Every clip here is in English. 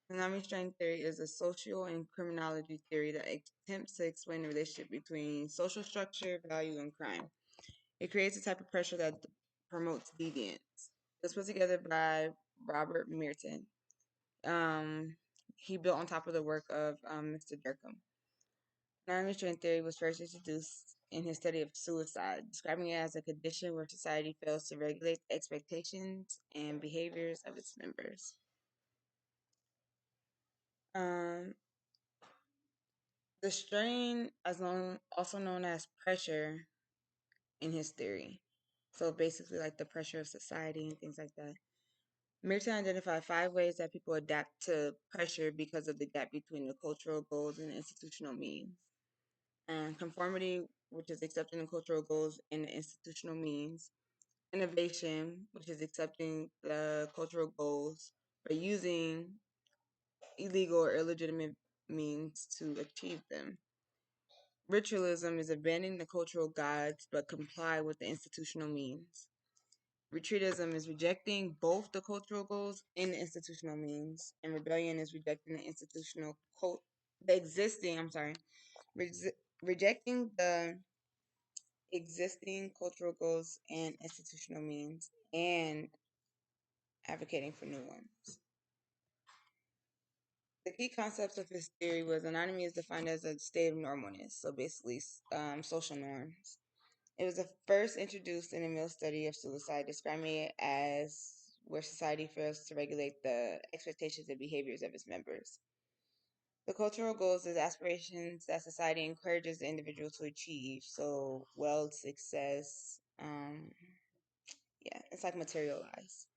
Anomie-Strain Theory is a social and criminology theory that attempts to explain the relationship between social structure, value, and crime. It creates a type of pressure that promotes deviance. It was put together by Robert Merton. Um, he built on top of the work of Mr. Durkheim. Anomie-Strain theory was first introduced in his study of suicide, describing it as a condition where society fails to regulate the expectations and behaviors of its members. Um, the strain, also known as pressure, in his theory. So basically, like the pressure of society and things like that. Merton identified 5 ways that people adapt to pressure because of the gap between the cultural goals and the institutional means. And conformity, which is accepting the cultural goals and the institutional means. Innovation, which is accepting the cultural goals but using illegal or illegitimate means to achieve them. Ritualism is abandoning the cultural gods but comply with the institutional means. Retreatism is rejecting both the cultural goals and the institutional means, and rebellion is rejecting the the existing. I'm sorry, rejecting the existing cultural goals and institutional means, and advocating for new ones. The key concepts of his theory was anatomy is defined as a state of normalness, so basically social norms. It was the first introduced in a Mill study of suicide, describing it as where society fails to regulate the expectations and behaviors of its members. The cultural goals is aspirations that society encourages the individual to achieve, so wealth, success, yeah, it's like materialized.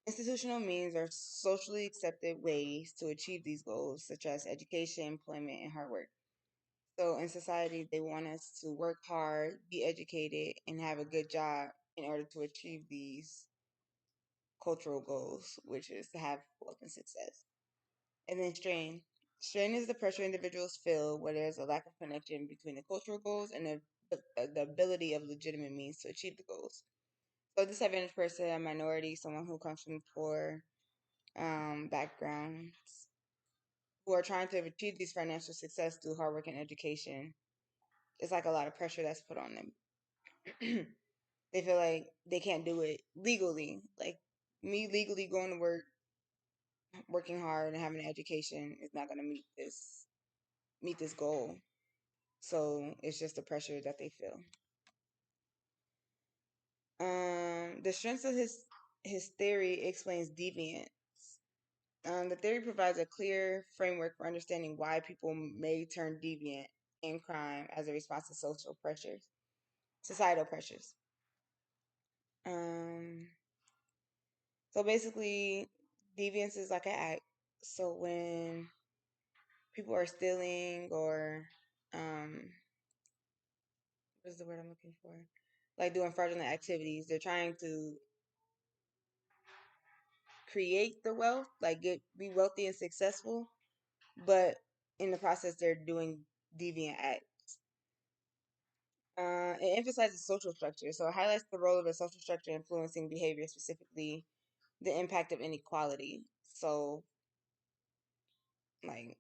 Institutional means are socially accepted ways to achieve these goals, such as education, employment, and hard work. So in society, they want us to work hard, be educated, and have a good job in order to achieve these cultural goals, which is to have wealth and success. And then strain. Strain is the pressure individuals feel where there's a lack of connection between the cultural goals and the ability of legitimate means to achieve the goals. So disadvantaged person, a minority, someone who comes from poor backgrounds, who are trying to achieve these financial success through hard work and education, it's like a lot of pressure that's put on them. They feel like they can't do it legally. Like me legally going to work, working hard, and having an education is not going to meet this goal. So it's just the pressure that they feel. The strengths of his theory explains deviance. The theory provides a clear framework for understanding why people may turn deviant in crime as a response to societal pressures. Um, so basically, deviance is like an act. So when people are stealing or what's the word I'm looking for? Like doing fraudulent activities, they're trying to create the wealth, like be wealthy and successful, but in the process they're doing deviant acts. It emphasizes social structure, so it highlights the role of a social structure influencing behavior, specifically the impact of inequality. So, like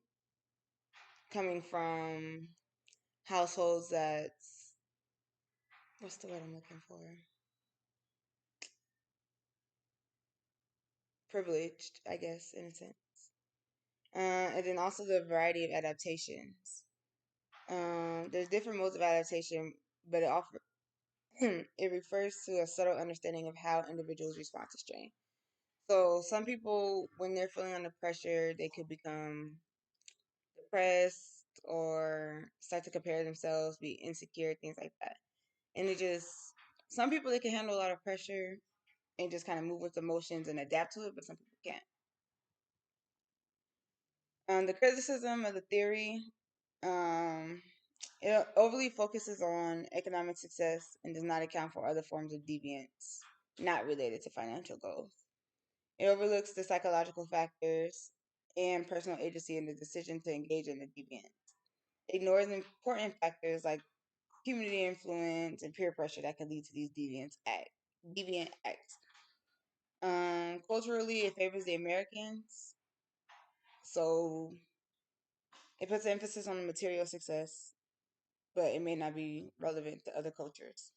coming from households that's what's the word I'm looking for? Privileged, I guess, in a sense. And then also the variety of adaptations. There's different modes of adaptation, but it refers to a subtle understanding of how individuals respond to strain. So some people, when they're feeling under pressure, they could become depressed or start to compare themselves, be insecure, things like that. And some people, they can handle a lot of pressure and just kind of move with emotions and adapt to it, but some people can't. The criticism of the theory, um, it overly focuses on economic success and does not account for other forms of deviance not related to financial goals. It overlooks the psychological factors and personal agency in the decision to engage in the deviance. It ignores important factors like community influence and peer pressure that can lead to these deviant acts. Culturally, it favors the Americans. So it puts emphasis on the material success, but it may not be relevant to other cultures.